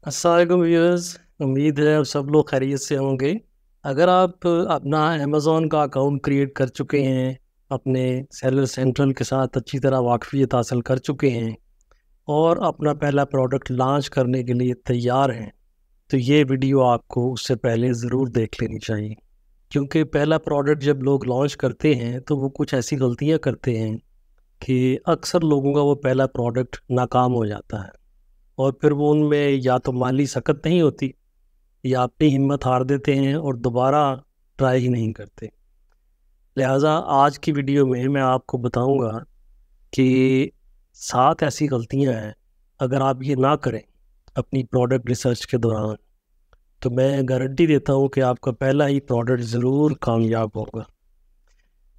अस्सलाम वालेकुम व्यूअर्स। उम्मीद है आप सब लोग खैरियत से होंगे। अगर आप अपना अमेज़ॉन का अकाउंट क्रिएट कर चुके हैं, अपने सेलर सेंट्रल के साथ अच्छी तरह वाकफ़ियत हासिल कर चुके हैं और अपना पहला प्रोडक्ट लॉन्च करने के लिए तैयार हैं, तो ये वीडियो आपको उससे पहले ज़रूर देख लेनी चाहिए। क्योंकि पहला प्रोडक्ट जब लोग लॉन्च करते हैं तो वो कुछ ऐसी गलतियाँ करते हैं कि अक्सर लोगों का वो पहला प्रोडक्ट नाकाम हो जाता है और फिर वो उनमें या तो माली सकत नहीं होती या अपनी हिम्मत हार देते हैं और दोबारा ट्राई ही नहीं करते। लिहाजा आज की वीडियो में मैं आपको बताऊंगा कि 7 ऐसी गलतियां हैं, अगर आप ये ना करें अपनी प्रोडक्ट रिसर्च के दौरान, तो मैं गारंटी देता हूं कि आपका पहला ही प्रोडक्ट ज़रूर कामयाब होगा।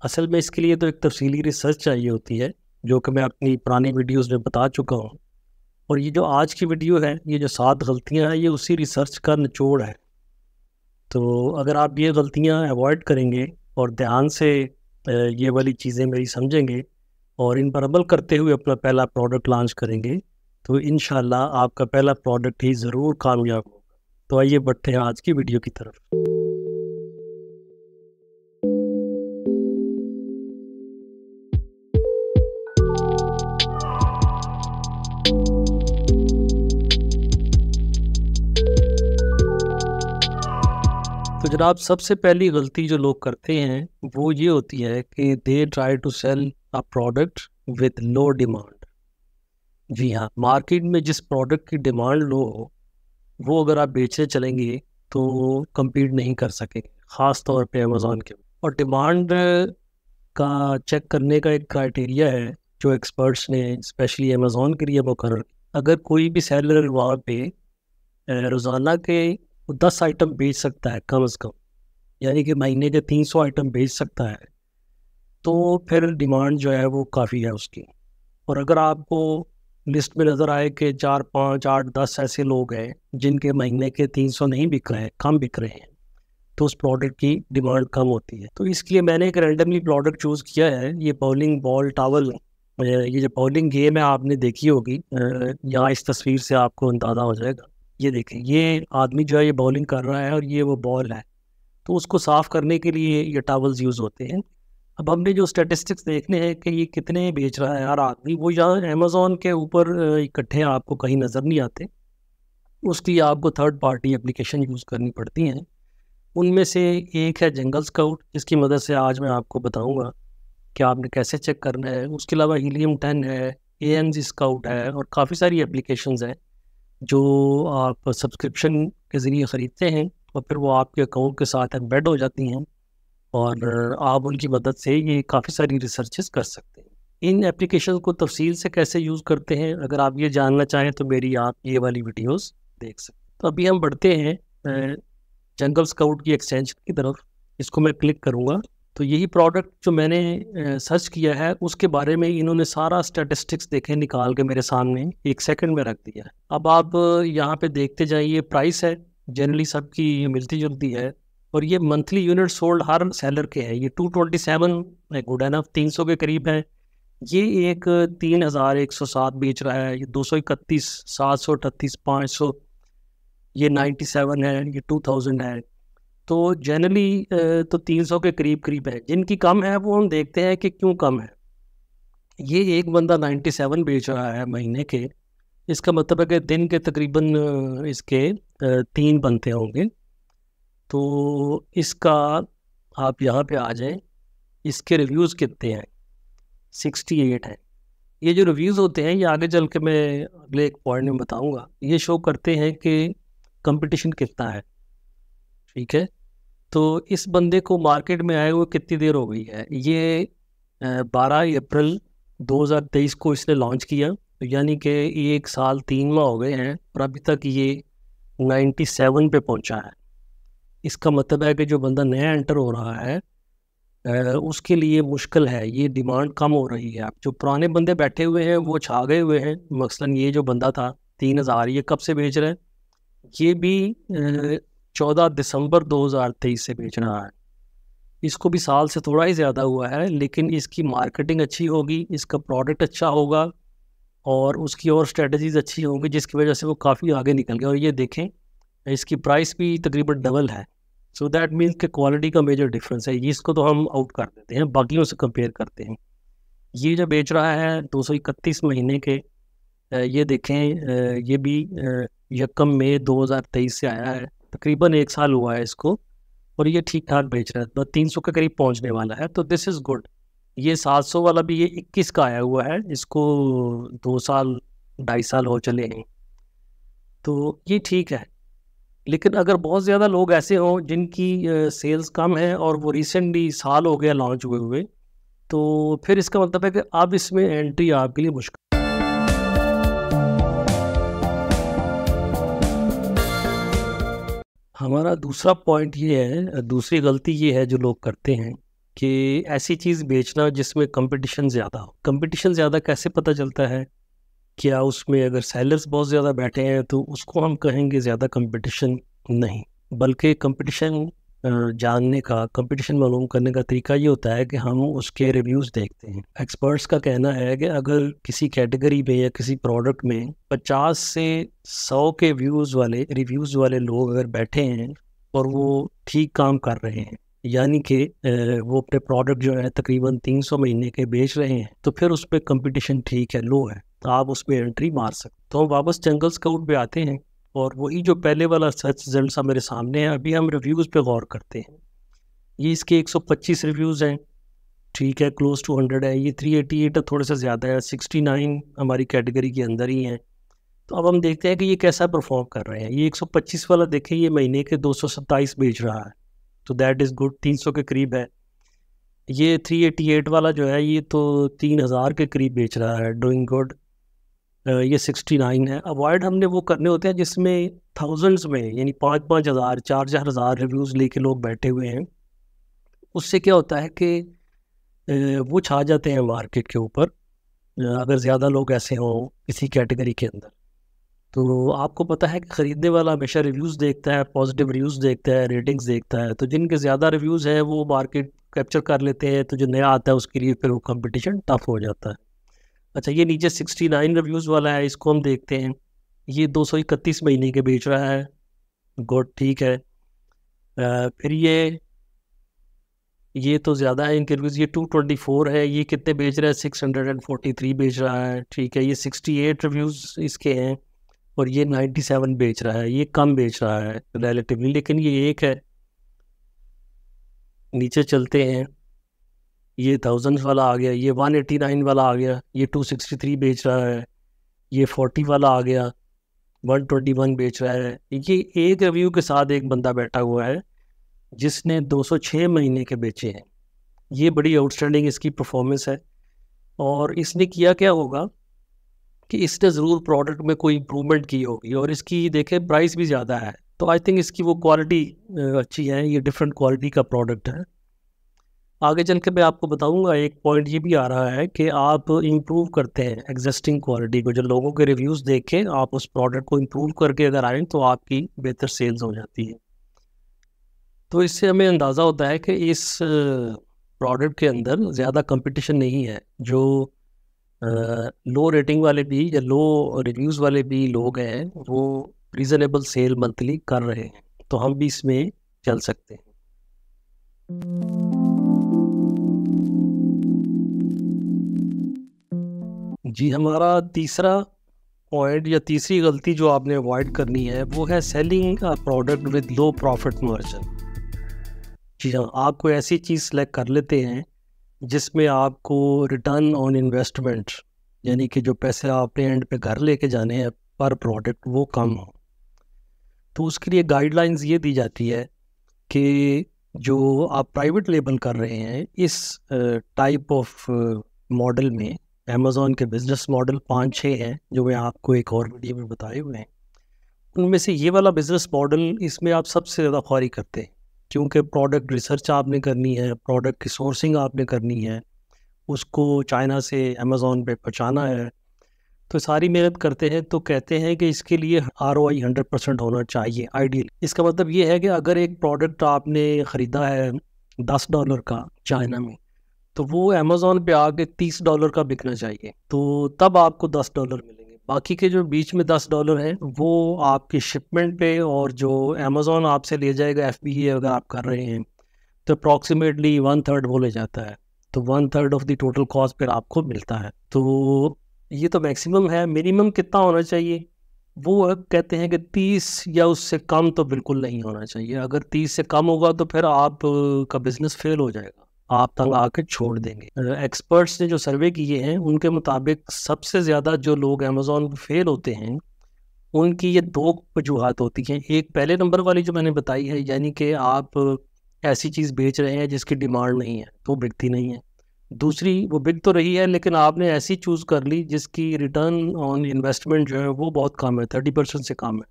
असल में इसके लिए तो एक तफसीली रिसर्च चाहिए होती है, जो कि मैं अपनी पुरानी वीडियोज़ में बता चुका हूँ। और ये जो आज की वीडियो है, ये जो 7 गलतियां हैं, ये उसी रिसर्च का निचोड़ है। तो अगर आप ये गलतियां अवॉइड करेंगे और ध्यान से ये वाली चीज़ें मेरी समझेंगे और इन पर अमल करते हुए अपना पहला प्रोडक्ट लॉन्च करेंगे, तो इंशाल्लाह आपका पहला प्रोडक्ट ही ज़रूर कामयाब होगा। तो आइए बढ़ते हैं आज की वीडियो की तरफ। तो जनाब, सबसे पहली गलती जो लोग करते हैं वो ये होती है कि they try to sell a product with low demand. जी हाँ, मार्केट में जिस प्रोडक्ट की डिमांड लो हो, वो अगर आप बेचने चलेंगे तो compete नहीं कर सकेंगे, ख़ास तौर पे अमेज़ॉन के। और डिमांड का चेक करने का एक क्राइटेरिया है जो एक्सपर्ट्स ने स्पेशली अमेज़ॉन के लिए मुकर्रर। अगर कोई भी सेलर वहाँ पे रोज़ाना के 10 आइटम बेच सकता है कम से कम, यानी कि महीने के 300 आइटम बेच सकता है, तो फिर डिमांड जो है वो काफ़ी है उसकी। और अगर आपको लिस्ट में नज़र आए कि 4, 5, 8, 10 ऐसे लोग हैं जिनके महीने के 300 नहीं बिक रहे हैं, कम बिक रहे हैं, तो उस प्रोडक्ट की डिमांड कम होती है। तो इसके लिए मैंने एक रैंडमली प्रोडक्ट चूज़ किया है, ये बॉलिंग बॉल टावल। ये जो बॉलिंग गेम है आपने देखी होगी, यहाँ इस तस्वीर से आपको अंदाज़ा हो जाएगा। ये देखें, ये आदमी जो है ये बॉलिंग कर रहा है और ये वो बॉल है, तो उसको साफ़ करने के लिए ये टावल्स यूज़ होते हैं। अब हमने जो स्टैटिस्टिक्स देखने हैं कि ये कितने बेच रहा है हर आदमी, वो यहाँ अमेज़ॉन के ऊपर इकट्ठे आपको कहीं नज़र नहीं आते। उसके लिए आपको थर्ड पार्टी एप्लीकेशन यूज़ करनी पड़ती हैं। उनमें से एक है जंगल स्काउट, जिसकी मदद से आज मैं आपको बताऊंगा कि आपने कैसे चेक करना है। उसके अलावा हीलियम 10 है, ANZ स्काउट है और काफ़ी सारी एप्लीकेशंस हैं जो आप सब्सक्रिप्शन के ज़रिए ख़रीदते हैं और फिर वो आपके अकाउंट के साथ एम्बेड हो जाती हैं और आप उनकी मदद से ये काफ़ी सारी रिसर्चेस कर सकते हैं। इन एप्लीकेशन को तफसील से कैसे यूज़ करते हैं, अगर आप ये जानना चाहें तो मेरी आप ये वाली वीडियोस देख सकते हैं। तो अभी हम बढ़ते हैं जंगल स्काउट की एक्सटेंशन की तरफ। इसको मैं क्लिक करूँगा तो यही प्रोडक्ट जो मैंने सर्च किया है उसके बारे में इन्होंने सारा स्टैटिस्टिक्स देखे निकाल के मेरे सामने 1 सेकंड में रख दिया है। अब आप यहाँ पे देखते जाइए, प्राइस है जनरली सबकी मिलती जुलती है और ये मंथली यूनिट सोल्ड हर सेलर के हैं। ये 227 गुड एनफ 300 के करीब है। ये एक 3107 बेच रहा है, ये 231, 738, 500, ये 97 है, ये 2000 है। तो जनरली तो 300 के करीब करीब है। जिनकी कम है वो हम देखते हैं कि क्यों कम है। ये एक बंदा 97 बेच रहा है महीने के, इसका मतलब है कि दिन के तकरीबन इसके 3 बनते होंगे। तो इसका आप यहाँ पे आ जाएं, इसके रिव्यूज़ कितने हैं? 68 हैं। ये जो रिव्यूज़ होते हैं ये आगे चल के मैं अगले एक पॉइंट में बताऊंगा, ये शो करते हैं कि कंपटीशन कितना है। ठीक है, तो इस बंदे को मार्केट में आए हुए कितनी देर हो गई है? ये 12 अप्रैल 2023 को इसने लॉन्च किया, तो यानी कि 1 साल 3 माह हो गए हैं और अभी तक ये 97 पे पहुंचा है। इसका मतलब है कि जो बंदा नया एंटर हो रहा है उसके लिए मुश्किल है, ये डिमांड कम हो रही है। अब जो पुराने बंदे बैठे हुए हैं वो छा गए हुए हैं। मसलन ये जो बंदा था 3000, ये कब से बेच रहा है? ये भी 14 दिसंबर 2023 से बेच रहा है। इसको भी साल से थोड़ा ही ज़्यादा हुआ है, लेकिन इसकी मार्केटिंग अच्छी होगी, इसका प्रोडक्ट अच्छा होगा और उसकी और स्ट्रेटजीज अच्छी होंगी जिसकी वजह से वो काफ़ी आगे निकल गया। और ये देखें इसकी प्राइस भी तकरीबन डबल है। सो दैट मीन्स कि क्वालिटी का मेजर डिफरेंस है। ये इसको तो हम आउट कर देते हैं, बाकियों से कंपेयर करते हैं। ये जो बेच रहा है 231 महीने के, ये देखें ये भी यकम मई 2023 से आया है, तकरीबन 1 साल हुआ है इसको, और ये ठीक ठाक बेच रहा है, तो 300 के करीब पहुंचने वाला है, तो दिस इज़ गुड। ये 700 वाला भी ये 21 का आया हुआ है, इसको 2 साल 2.5 साल हो चले हैं, तो ये ठीक है। लेकिन अगर बहुत ज़्यादा लोग ऐसे हों जिनकी सेल्स कम है और वो रिसेंटली साल हो गया लॉन्च हुए हुए, तो फिर इसका मतलब है कि अब इसमें एंट्री आपके लिए मुश्किल। हमारा दूसरा पॉइंट ये है, दूसरी गलती ये है जो लोग करते हैं कि ऐसी चीज़ बेचना जिसमें कंपटीशन ज़्यादा हो। कंपटीशन ज़्यादा कैसे पता चलता है? क्या उसमें अगर सेलर्स बहुत ज़्यादा बैठे हैं तो उसको हम कहेंगे ज़्यादा कंपटीशन नहीं, बल्कि कंपटीशन जानने का, कंपटीशन मालूम करने का तरीका ये होता है कि हम उसके रिव्यूज़ देखते हैं। एक्सपर्ट्स का कहना है कि अगर किसी कैटेगरी में या किसी प्रोडक्ट में 50 से 100 के रिव्यूज़ वाले लोग अगर बैठे हैं और वो ठीक काम कर रहे हैं, यानी कि वो अपने प्रोडक्ट जो है तकरीबन 300 महीने के बेच रहे हैं, तो फिर उस पर कंपटीशन ठीक है, लो है, तो आप उसमें एंट्री मार सकते। तो हम वापस जंगल स्काउट पे आते हैं और वही जो पहले वाला सर्च रिजल्ट सा मेरे सामने है, अभी हम रिव्यूज़ पे गौर करते हैं। ये इसके 125 रिव्यूज़ हैं, ठीक है, क्लोज टू 100 है। ये 388 थोड़े से ज़्यादा है, 69 हमारी कैटेगरी के अंदर ही हैं। तो अब हम देखते हैं कि ये कैसा परफॉर्म कर रहे हैं। ये 125 वाला देखें, ये महीने के 227 बेच रहा है, तो दैट इज़ गुड, 300 के करीब है। ये 388 वाला जो है ये तो 3000 के करीब बेच रहा है, डूइंग गुड। ये 69 है। अवॉइड हमने वो करने होते हैं जिसमें थाउजेंड्स में, यानी 5-5 हज़ार 4-4 हज़ार रिव्यूज़ लेके लोग बैठे हुए हैं। उससे क्या होता है कि वो छा जाते हैं मार्केट के ऊपर, अगर ज़्यादा लोग ऐसे हों किसी कैटेगरी के अंदर। तो आपको पता है कि ख़रीदने वाला हमेशा रिव्यूज़ देखता है, पॉजिटिव रिव्यूज़ देखता है, रेटिंग्स देखता है, तो जिनके ज़्यादा रिव्यूज़ हैं वो मार्केट कैप्चर कर लेते हैं, तो जो नया आता है उसके लिए फिर वो कंपटीशन टफ हो जाता है। अच्छा, ये नीचे 69 रिव्यूज़ वाला है, इसको हम देखते हैं। ये 231 महीने के बेच रहा है, गुड, ठीक है। फिर ये तो ज़्यादा है इनके रिव्यूज़, ये 224 है। ये कितने बेच रहा है? 643 बेच रहा है, ठीक है। ये 68 रिव्यूज़ इसके हैं और ये 97 बेच रहा है। ये कम बेच रहा है रिलेटिवली, लेकिन ये एक है। नीचे चलते हैं, ये थाउजेंड्स वाला आ गया, ये 189 वाला आ गया, ये 263 बेच रहा है, ये 40 वाला आ गया, 121 बेच रहा है। ये एक रिव्यू के साथ एक बंदा बैठा हुआ है जिसने 206 महीने के बेचे हैं। ये बड़ी आउटस्टैंडिंग इसकी परफॉर्मेंस है। और इसने किया क्या होगा कि इसने ज़रूर प्रोडक्ट में कोई इम्प्रूवमेंट की होगी, और इसकी देखें प्राइस भी ज़्यादा है, तो आई थिंक इसकी वो क्वालिटी अच्छी है, ये डिफरेंट क्वालिटी का प्रोडक्ट है। आगे चल के मैं आपको बताऊंगा, एक पॉइंट ये भी आ रहा है कि आप इम्प्रूव करते हैं एग्जिस्टिंग क्वालिटी को। जो लोगों के रिव्यूज़ देख के आप उस प्रोडक्ट को इम्प्रूव करके अगर आएँ तो आपकी बेहतर सेल्स हो जाती है। तो इससे हमें अंदाज़ा होता है कि इस प्रोडक्ट के अंदर ज़्यादा कंपटीशन नहीं है। जो लो रेटिंग वाले भी या लो रिव्यूज़ वाले भी लोग हैं वो रीज़नेबल सेल मंथली कर रहे हैं, तो हम भी इसमें चल सकते हैं। जी, हमारा तीसरा पॉइंट या तीसरी गलती जो आपने अवॉइड करनी है वो है selling a product with low profit margin. जी हाँ, आप कोई ऐसी चीज़ सेलेक्ट कर लेते हैं जिसमें आपको रिटर्न ऑन इन्वेस्टमेंट, यानी कि जो पैसे आपने एंड पे घर लेके जाने हैं पर प्रोडक्ट, वो कम हो। तो उसके लिए गाइडलाइंस ये दी जाती है कि जो आप प्राइवेट लेबल कर रहे हैं इस टाइप ऑफ मॉडल में, अमेज़ॉन के बिज़नेस मॉडल 5-6 हैं जो मैं आपको एक और वीडियो में बताए हुए हैं। उनमें से ये वाला बिज़नेस मॉडल, इसमें आप सबसे ज़्यादा ख्वारी करते हैं, क्योंकि प्रोडक्ट रिसर्च आपने करनी है, प्रोडक्ट की सोर्सिंग आपने करनी है, उसको चाइना से अमेज़ॉन पे पहुँचाना है, तो सारी मेहनत करते हैं। तो कहते हैं कि इसके लिए ROI 100% होना चाहिए आइडियल। इसका मतलब ये है कि अगर एक प्रोडक्ट आपने ख़रीदा है $10 का चाइना में, तो वो अमेज़ॉन पे आके $30 का बिकना चाहिए, तो तब आपको $10 मिलेंगे। बाकी के जो बीच में $10 हैं वो आपकी शिपमेंट पे, और जो अमेज़ॉन आपसे ले जाएगा FBA अगर आप कर रहे हैं तो अप्रॉक्सीमेटली 1/3 वो ले जाता है। तो 1/3 ऑफ द टोटल कॉस्ट फिर आपको मिलता है। तो ये तो मैक्सिमम है। मिनिमम कितना होना चाहिए? वो अब कहते हैं कि 30 या उससे कम तो बिल्कुल नहीं होना चाहिए। अगर 30 से कम होगा तो फिर आप का बिजनेस फेल हो जाएगा, आप तंग आके छोड़ देंगे। एक्सपर्ट्स ने जो सर्वे किए हैं उनके मुताबिक सबसे ज़्यादा जो लोग अमेज़ॉन पे फेल होते हैं उनकी ये दो वजूहत होती हैं। एक पहले नंबर वाली जो मैंने बताई है, यानी कि आप ऐसी चीज़ बेच रहे हैं जिसकी डिमांड नहीं है तो बिकती नहीं है। दूसरी, वो बिक तो रही है लेकिन आपने ऐसी चूज़ कर ली जिसकी रिटर्न ऑन इन्वेस्टमेंट जो है वो बहुत कम है, 30% से कम है।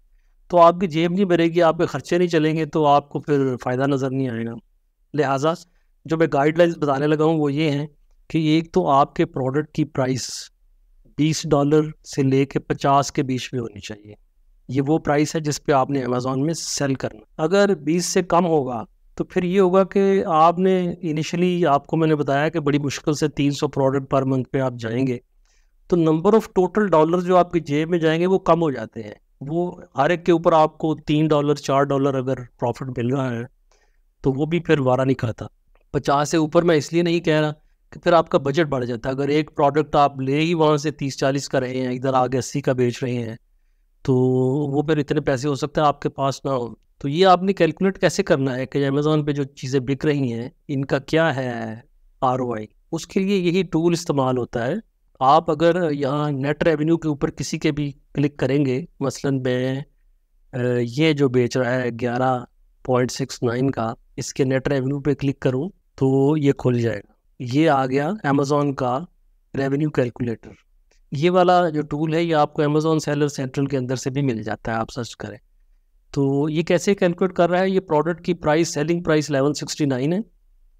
तो आपकी जेब नहीं भरेगी, आपके खर्चे नहीं चलेंगे, तो आपको फिर फ़ायदा नज़र नहीं आएगा। लिहाजा जो मैं गाइडलाइंस बताने लगा हूँ वो ये हैं कि एक तो आपके प्रोडक्ट की प्राइस $20 से लेके 50 के बीच में होनी चाहिए। ये वो प्राइस है जिस पे आपने अमेज़ॉन में सेल करना। अगर 20 से कम होगा तो फिर ये होगा कि आपने इनिशियली, आपको मैंने बताया कि बड़ी मुश्किल से 300 प्रोडक्ट पर मंथ पे आप जाएंगे, तो नंबर ऑफ टोटल डॉलर जो आपकी जेब में जाएंगे वो कम हो जाते हैं। वो हर एक के ऊपर आपको $3 $4 अगर प्रॉफिट मिल रहा है तो वो भी फिर वारा नहीं खाता। 50 से ऊपर मैं इसलिए नहीं कह रहा कि फिर आपका बजट बढ़ जाता है। अगर एक प्रोडक्ट आप ले ही वहाँ से 30-40 का रहे हैं, इधर आगे 80 का बेच रहे हैं, तो वो फिर इतने पैसे हो सकते हैं आपके पास ना हो। तो ये आपने कैलकुलेट कैसे करना है कि अमेज़ॉन पे जो चीज़ें बिक रही हैं इनका क्या है ROI। उसके लिए यही टूल इस्तेमाल होता है। आप अगर यहाँ नेट रेवेन्यू के ऊपर किसी के भी क्लिक करेंगे, मसलन मैं ये जो बेच रहा है 11.69 का, इसके नेट रेवेन्यू पे क्लिक करूँ तो ये खुल जाएगा। ये आ गया अमेज़ॉन का रेवेन्यू कैलकुलेटर। ये वाला जो टूल है ये आपको अमेज़ॉन सेलर सेंट्रल के अंदर से भी मिल जाता है, आप सर्च करें। तो ये कैसे कैलकुलेट कर रहा है? ये प्रोडक्ट की प्राइस, सेलिंग प्राइस 1169 है,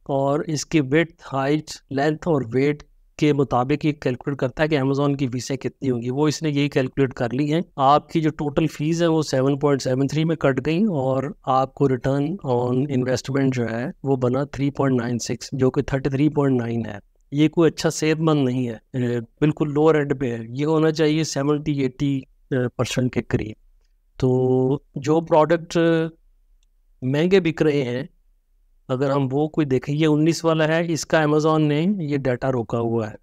और इसकी विड्थ, हाइट, लेंथ और वेट के मुताबिक ये कैलकुलेट करता है कि अमेज़ॉन की फीसें कितनी होंगी। वो इसने यही कैलकुलेट कर ली हैं। आपकी जो टोटल फीस है वो 7.73 में कट गई, और आपको रिटर्न ऑन इन्वेस्टमेंट जो है वो बना 3.96, जो कि 33.9 है। ये कोई अच्छा सेहतमंद नहीं है, बिल्कुल लोअर एंड पे है। ये होना चाहिए 70-80% के करीब। तो जो प्रोडक्ट महंगे बिक रहे हैं, अगर हम वो कोई देखें, ये 19 वाला है, इसका अमेज़ॉन ने ये डाटा रोका हुआ है,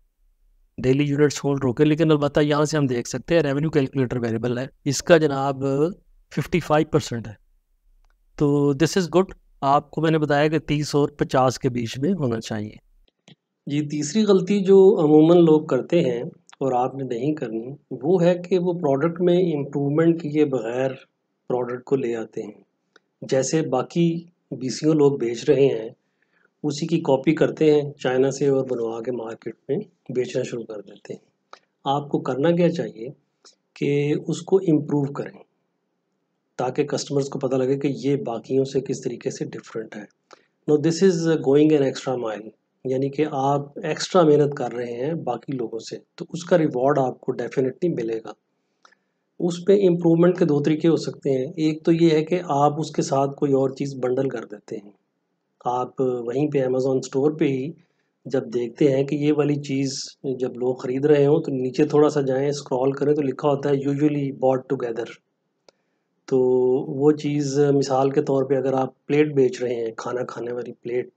डेली यूनिट्स होल्ड रोके, लेकिन अलबत्ता यहाँ से हम देख सकते हैं रेवेन्यू कैलकुलेटर वेरिएबल है, इसका जनाब 55% है। तो दिस इज़ गुड। आपको मैंने बताया कि 30 और 50 के बीच में होना चाहिए। ये तीसरी गलती जो अमूमन लोग करते हैं और आपने नहीं करनी, वो है कि वो प्रोडक्ट में इम्प्रूवमेंट किए बगैर प्रोडक्ट को ले आते हैं। जैसे बाकी BCO लोग बेच रहे हैं उसी की कॉपी करते हैं चाइना से, और बनवा के मार्केट में बेचना शुरू कर देते हैं। आपको करना क्या चाहिए कि उसको इम्प्रूव करें ताकि कस्टमर्स को पता लगे कि ये बाकियों से किस तरीके से डिफरेंट है। No, this is going an extra mile, यानी कि आप एक्स्ट्रा मेहनत कर रहे हैं बाकी लोगों से, तो उसका रिवॉर्ड आपको डेफिनेटली मिलेगा। उस पे इम्प्रूवमेंट के दो तरीके हो सकते हैं। एक तो ये है कि आप उसके साथ कोई और चीज़ बंडल कर देते हैं। आप वहीं पे अमेज़ॉन स्टोर पे ही जब देखते हैं कि ये वाली चीज़ जब लोग ख़रीद रहे हों तो नीचे थोड़ा-सा जाएँ, स्क्रॉल करें तो लिखा होता है यूजुअली बॉट टुगेदर। तो वो चीज़ मिसाल के तौर पे अगर आप प्लेट बेच रहे हैं, खाना खाने वाली प्लेट,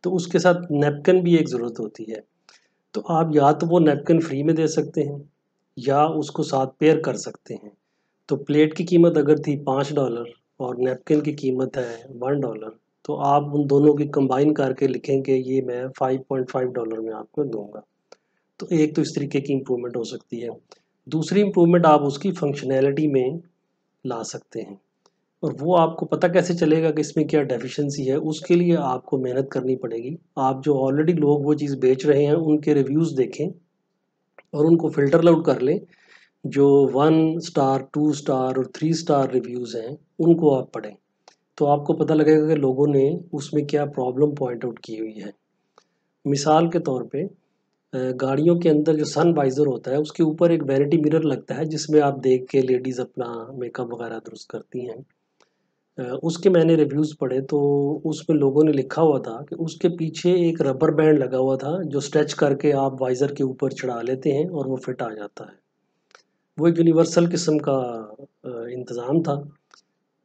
तो उसके साथ नैपकिन भी एक ज़रूरत होती है। तो आप या तो वो नैपकिन फ्री में दे सकते हैं या उसको साथ पेयर कर सकते हैं। तो प्लेट की कीमत अगर थी $5 और नैपकिन की कीमत है $1, तो आप उन दोनों की कंबाइन करके लिखें कि ये मैं $5.5 में आपको दूँगा। तो एक तो इस तरीके की इम्प्रूवमेंट हो सकती है। दूसरी इम्प्रूवमेंट आप उसकी फंक्शनैलिटी में ला सकते हैं, और वो आपको पता कैसे चलेगा कि इसमें क्या डेफिशिएंसी है? उसके लिए आपको मेहनत करनी पड़ेगी। आप जो ऑलरेडी लोग वो चीज़ बेच रहे हैं उनके रिव्यूज़ देखें और उनको फ़िल्टर आउट कर लें। जो 1 स्टार, 2 स्टार और 3 स्टार रिव्यूज़ हैं उनको आप पढ़ें, तो आपको पता लगेगा कि लोगों ने उसमें क्या प्रॉब्लम पॉइंट आउट की हुई है। मिसाल के तौर पे गाड़ियों के अंदर जो सन वाइज़र होता है उसके ऊपर एक वैनिटी मिरर लगता है जिसमें आप देख के लेडीज़ अपना मेकअप वगैरह दुरुस्त करती हैं। उसके मैंने रिव्यूज़ पढ़े तो उसमें लोगों ने लिखा हुआ था कि उसके पीछे एक रबर बैंड लगा हुआ था जो स्ट्रेच करके आप वाइज़र के ऊपर चढ़ा लेते हैं और वो फिट आ जाता है। वो एक यूनिवर्सल किस्म का इंतज़ाम था।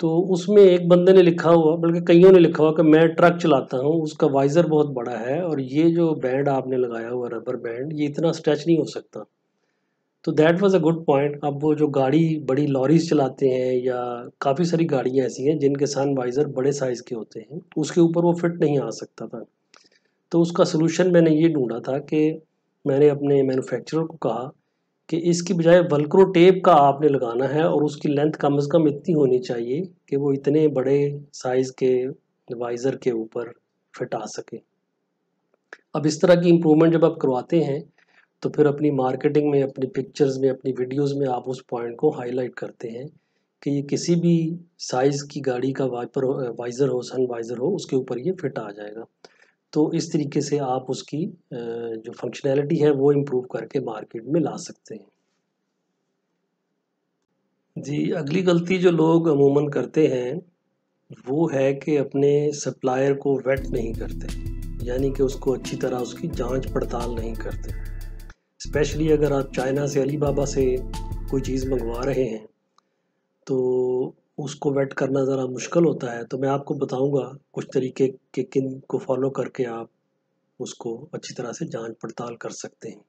तो उसमें एक बंदे ने लिखा हुआ, बल्कि कईयों ने लिखा हुआ कि मैं ट्रक चलाता हूँ, उसका वाइज़र बहुत बड़ा है और ये जो बैंड आपने लगाया हुआ रबर बैंड, ये इतना स्ट्रेच नहीं हो सकता। तो that was a good point. अब वो जो गाड़ी बड़ी लॉरीज़ चलाते हैं या काफ़ी सारी गाड़ियाँ ऐसी हैं जिनके सन वाइज़र बड़े साइज़ के होते हैं, उसके ऊपर वो फिट नहीं आ सकता था। तो उसका सॉल्यूशन मैंने ये ढूँढा था कि मैंने अपने मैन्युफैक्चरर को कहा कि इसकी बजाय वेल्क्रो टेप का आपने लगाना है और उसकी लेंथ कम से कम इतनी होनी चाहिए कि वो इतने बड़े साइज़ के वाइज़र के ऊपर फिट आ सके। अब इस तरह की इम्प्रूवमेंट जब आप करवाते हैं तो फिर अपनी मार्केटिंग में, अपनी पिक्चर्स में, अपनी वीडियोस में आप उस पॉइंट को हाईलाइट करते हैं कि ये किसी भी साइज़ की गाड़ी का वाइज़र हो, सन वाइज़र हो, उसके ऊपर ये फिट आ जाएगा। तो इस तरीके से आप उसकी जो फंक्शनैलिटी है वो इम्प्रूव करके मार्केट में ला सकते हैं। जी, अगली गलती जो लोग अमूमन करते हैं वो है कि अपने सप्लायर को वेट नहीं करते, यानी कि उसको अच्छी तरह उसकी जांच पड़ताल नहीं करते। स्पेशली अगर आप चाइना से, अलीबाबा से कोई चीज़ मंगवा रहे हैं तो उसको वेट करना ज़रा मुश्किल होता है। तो मैं आपको बताऊंगा कुछ तरीके कि किन को फॉलो करके आप उसको अच्छी तरह से जांच पड़ताल कर सकते हैं।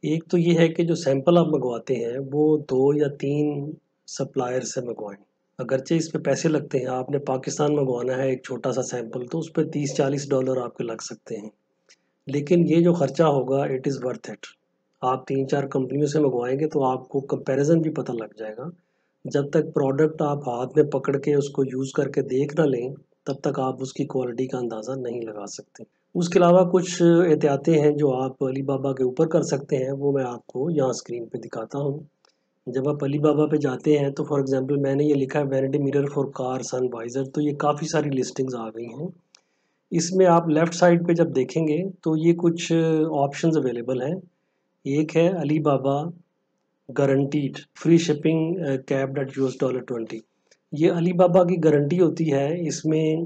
एक तो ये है कि जो सैंपल आप मंगवाते हैं वो 2 या 3 सप्लायर से मंगवाएं। अगरचे इस पे पैसे लगते हैं, आपने पाकिस्तान मंगवाना है एक छोटा सा सैंपल तो उस पर $30-40 आपके लग सकते हैं, लेकिन ये जो खर्चा होगा इट इज़ वर्थ इट। आप 3-4 कंपनियों से मंगवाएंगे तो आपको कंपैरिजन भी पता लग जाएगा। जब तक प्रोडक्ट आप हाथ में पकड़ के उसको यूज़ करके देख ना लें तब तक आप उसकी क्वालिटी का अंदाज़ा नहीं लगा सकते। उसके अलावा कुछ एहतियातें हैं जो आप अलीबाबा के ऊपर कर सकते हैं, वो मैं आपको यहाँ स्क्रीन पे दिखाता हूँ। जब आप अलीबाबा पे जाते हैं तो फॉर एग्जांपल मैंने ये लिखा है vanity mirror for car sun visor, तो ये काफ़ी सारी लिस्टिंग्स आ गई हैं। इसमें आप लेफ़्ट साइड पे जब देखेंगे तो ये कुछ ऑप्शंस अवेलेबल हैं। एक है Alibaba guaranteed free shipping capped at $20। ये अलीबाबा की गारंटी होती है। इसमें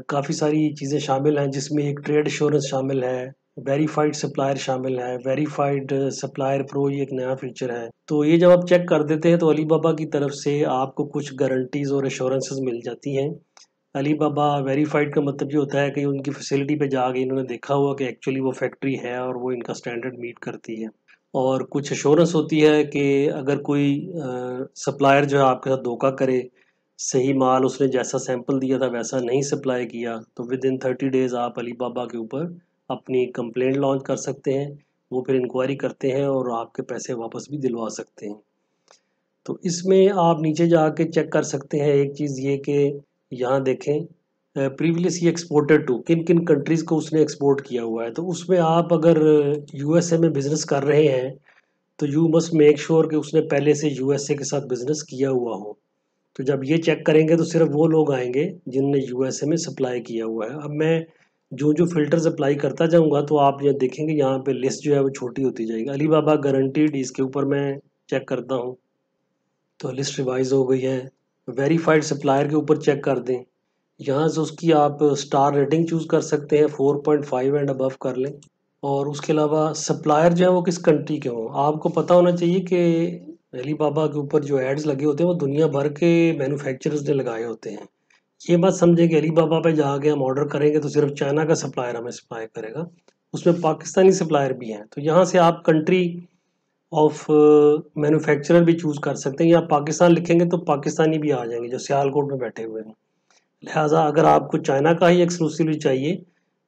काफ़ी सारी चीज़ें शामिल हैं जिसमें एक ट्रेड एश्योरेंस शामिल है, वेरीफाइड सप्लायर शामिल है, वेरीफाइड सप्लायर प्रो ये एक नया फीचर है। तो ये जब आप चेक कर देते हैं तो अलीबाबा की तरफ से आपको कुछ गारंटीज़ और एश्योरेंसेस मिल जाती हैं। अलीबाबा वेरीफाइड का मतलब ये होता है कि उनकी फैसिलिटी पे जाके इन्होंने देखा हुआ कि एक्चुअली वो फैक्ट्री है और वो इनका स्टैंडर्ड मीट करती है। और कुछ एश्योरेंस होती है कि अगर कोई सप्लायर जो है आपके साथ धोखा करे, सही माल उसने जैसा सैंपल दिया था वैसा नहीं सप्लाई किया, तो विद इन 30 डेज़ आप अलीबाबा के ऊपर अपनी कंप्लेंट लॉन्च कर सकते हैं। वो फिर इंक्वायरी करते हैं और आपके पैसे वापस भी दिलवा सकते हैं। तो इसमें आप नीचे जाके चेक कर सकते हैं एक चीज़ ये कि यहाँ देखें प्रीवियसली एक्सपोर्टेड टू, किन किन कंट्रीज़ को उसने एक्सपोर्ट किया हुआ है। तो उसमें आप अगर यूएसए में बिज़नेस कर रहे हैं तो यू मस्ट मेक श्योर कि उसने पहले से यूएसए के साथ बिज़नेस किया हुआ हो। तो जब ये चेक करेंगे तो सिर्फ वो लोग आएंगे जिनने यूएसए में सप्लाई किया हुआ है। अब मैं जो जो फ़िल्टर्स अप्लाई करता जाऊँगा तो आप ये देखेंगे यहाँ पे लिस्ट जो है वो छोटी होती जाएगी। अलीबाबा गारंटीड इसके ऊपर मैं चेक करता हूँ तो लिस्ट रिवाइज हो गई है। वेरीफाइड सप्लायर के ऊपर चेक कर दें, यहाँ से उसकी आप स्टार रेटिंग चूज़ कर सकते हैं, 4.5 एंड अबव कर लें। और उसके अलावा सप्लायर जो है वो किस कंट्री के हों। आपको पता होना चाहिए कि अलीबाबा के ऊपर जो एड्स लगे होते हैं वो दुनिया भर के मैन्युफैक्चरर्स ने लगाए होते हैं। ये मत समझें कि अलीबाबा पे जाके हम ऑर्डर करेंगे तो सिर्फ चाइना का सप्लायर हमें सप्लाई करेगा, उसमें पाकिस्तानी सप्लायर भी हैं। तो यहाँ से आप कंट्री ऑफ मैन्युफैक्चरर भी चूज़ कर सकते हैं, या पाकिस्तान लिखेंगे तो पाकिस्तानी भी आ जाएंगे जो सियालकोट में बैठे हुए हैं। लिहाजा अगर आपको चाइना का ही एक्सक्लूसिवली चाहिए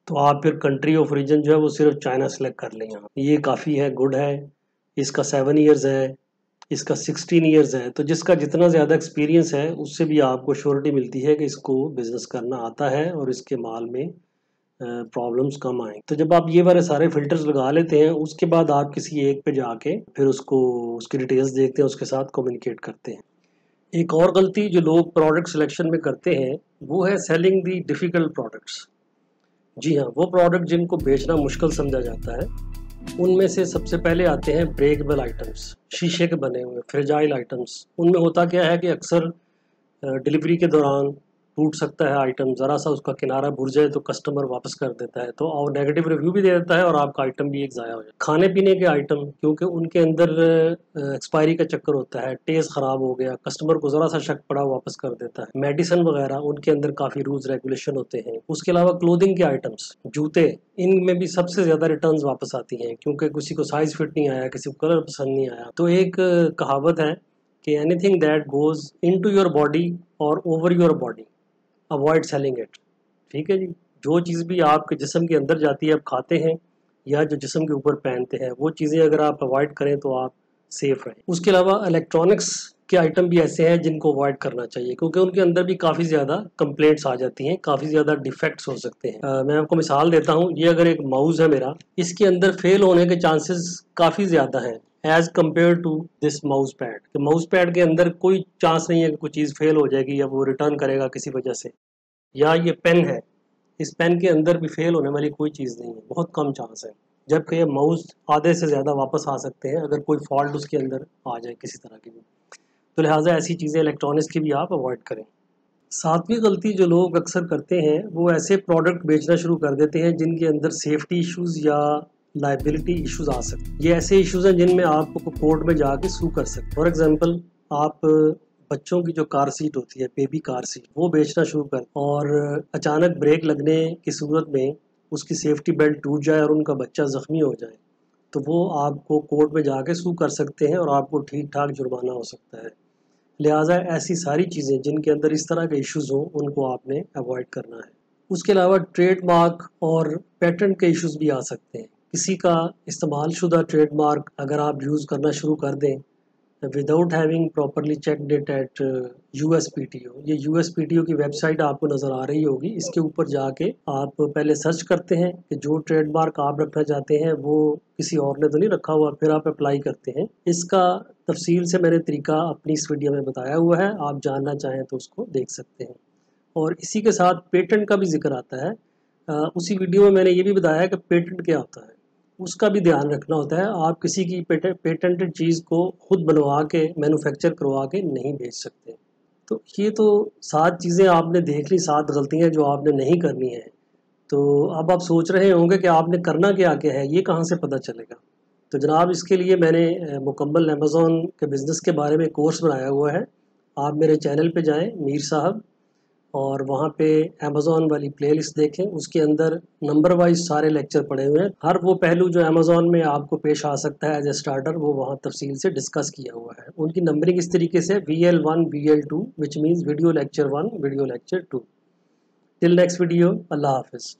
तो आप फिर कंट्री ऑफ ओरिजिन जो है वो सिर्फ चाइना सेलेक्ट कर लें। यहाँ ये काफ़ी है, गुड है। इसका 7 ईयर्स है, इसका 16 ईयर्स है। तो जिसका जितना ज़्यादा एक्सपीरियंस है उससे भी आपको श्योरिटी मिलती है कि इसको बिज़नेस करना आता है और इसके माल में प्रॉब्लम्स कम आए। तो जब आप ये वाले सारे फिल्टर्स लगा लेते हैं उसके बाद आप किसी एक पे जाके फिर उसको उसकी डिटेल्स देखते हैं, उसके साथ कम्युनिकेट करते हैं। एक और गलती जो लोग प्रोडक्ट सिलेक्शन में करते हैं वो है सेलिंग दी डिफ़िकल्ट प्रोडक्ट्स। जी हाँ, वो प्रोडक्ट जिनको बेचना मुश्किल समझा जाता है उनमें से सबसे पहले आते हैं ब्रेकेबल आइटम्स, शीशे के बने हुए फ्रेजाइल आइटम्स। उनमें होता क्या है कि अक्सर डिलीवरी के दौरान टूट सकता है आइटम, ज़रा सा उसका किनारा भुर जाए तो कस्टमर वापस कर देता है, तो और नेगेटिव रिव्यू भी दे देता है और आपका आइटम भी एक ज़ाया हो जाए। खाने पीने के आइटम, क्योंकि उनके अंदर एक्सपायरी का चक्कर होता है, टेस्ट ख़राब हो गया, कस्टमर को ज़रा सा शक पड़ा वापस कर देता है। मेडिसिन वगैरह, उनके अंदर काफ़ी रूल्स रेगुलेशन होते हैं। उसके अलावा क्लोथिंग के आइटम्स, जूते, इनमें भी सबसे ज़्यादा रिटर्न्स वापस आती हैं, क्योंकि किसी को साइज़ फिट नहीं आया, किसी को कलर पसंद नहीं आया। तो एक कहावत है कि anything that goes into your body or over your body avoid selling it. ठीक है जी। जो चीज़ भी आपके जिस्म के अंदर जाती है, आप खाते हैं या जो जिस्म के ऊपर पहनते हैं, वो चीज़ें अगर आप अवॉइड करें तो आप सेफ रहें। उसके अलावा इलेक्ट्रॉनिक्स के आइटम भी ऐसे हैं जिनको अवॉइड करना चाहिए, क्योंकि उनके अंदर भी काफ़ी ज़्यादा कंप्लेंट्स आ जाती हैं, काफ़ी ज़्यादा डिफेक्ट्स हो सकते हैं। मैं आपको मिसाल देता हूँ, ये अगर एक माउस है मेरा, इसके अंदर फेल होने के चांसेस काफ़ी ज़्यादा हैं as compared to this mouse pad. कि माउस पैड के अंदर कोई चांस नहीं है कि कोई चीज़ फेल हो जाएगी या वो रिटर्न करेगा किसी वजह से। या ये पेन है, इस पेन के अंदर भी फेल होने वाली कोई चीज़ नहीं है, बहुत कम चांस है। जबकि ये माउस आधे से ज़्यादा वापस आ सकते हैं अगर कोई फॉल्ट उसके अंदर आ जाए किसी तरह की भी। तो लिहाजा ऐसी चीज़ें इलेक्ट्रॉनिक्स की भी आप अवॉइड करें। सातवीं गलती जो लोग अक्सर करते हैं, वो ऐसे प्रोडक्ट बेचना शुरू कर देते हैं जिनके अंदर सेफ्टी इश्यूज़ या लाइबिलिटी इश्यूज़ आ सकते हैं। ये ऐसे इश्यूज़ हैं जिनमें आपको कोर्ट में जाके सू कर सकते हैं। फॉर एग्जांपल, आप बच्चों की जो कार सीट होती है, बेबी कार सीट, वो बेचना शुरू कर और अचानक ब्रेक लगने की सूरत में उसकी सेफ्टी बेल्ट टूट जाए और उनका बच्चा ज़ख्मी हो जाए, तो वो आपको कोर्ट में जाके सू कर सकते हैं और आपको ठीक ठाक जुर्माना हो सकता है। लिहाजा ऐसी सारी चीज़ें जिनके अंदर इस तरह के इश्यूज़ हों, उनको आपने अवॉइड करना है। उसके अलावा ट्रेडमार्क और पेटेंट के इश्यूज़ भी आ सकते हैं। किसी का इस्तेमाल शुदा ट्रेडमार्क अगर आप यूज़ करना शुरू कर दें without having properly checked it at USPTO, ये USPTO की वेबसाइट आपको नज़र आ रही होगी, इसके ऊपर जाके आप पहले सर्च करते हैं कि जो ट्रेडमार्क आप रखना चाहते हैं वो किसी और ने तो नहीं रखा हुआ, फिर आप अप्लाई करते हैं। इसका तफसील से मैंने तरीका अपनी इस वीडियो में बताया हुआ है, आप जानना चाहें तो उसको देख सकते हैं। और इसी के साथ पेटेंट का भी जिक्र आता है। उसी वीडियो में मैंने ये भी बताया कि पेटेंट क्या होता है, उसका भी ध्यान रखना होता है। आप किसी की पेटेंटेड चीज़ को खुद बनवा के मैन्युफैक्चर करवा के नहीं बेच सकते। तो ये तो 7 चीज़ें आपने देख ली, 7 गलतियाँ जो आपने नहीं करनी है। तो अब आप सोच रहे होंगे कि आपने करना क्या क्या है, ये कहाँ से पता चलेगा। तो जनाब, इसके लिए मैंने मुकम्मल अमेज़ॉन के बिज़नेस के बारे में कोर्स बनाया हुआ है। आप मेरे चैनल पे जाएँ मीर साहब, और वहाँ पे अमेज़ॉन वाली प्लेलिस्ट देखें, उसके अंदर नंबर वाइज सारे लेक्चर पड़े हुए हैं। हर वो पहलू जो अमेज़ॉन में आपको पेश आ सकता है एज ए स्टार्टर, वो वहाँ तफसील से डिस्कस किया हुआ है। उनकी नंबरिंग इस तरीके से VL1 VL2 which means video lecture 1 video lecture 2। Till next video, अल्लाह हाफिज़।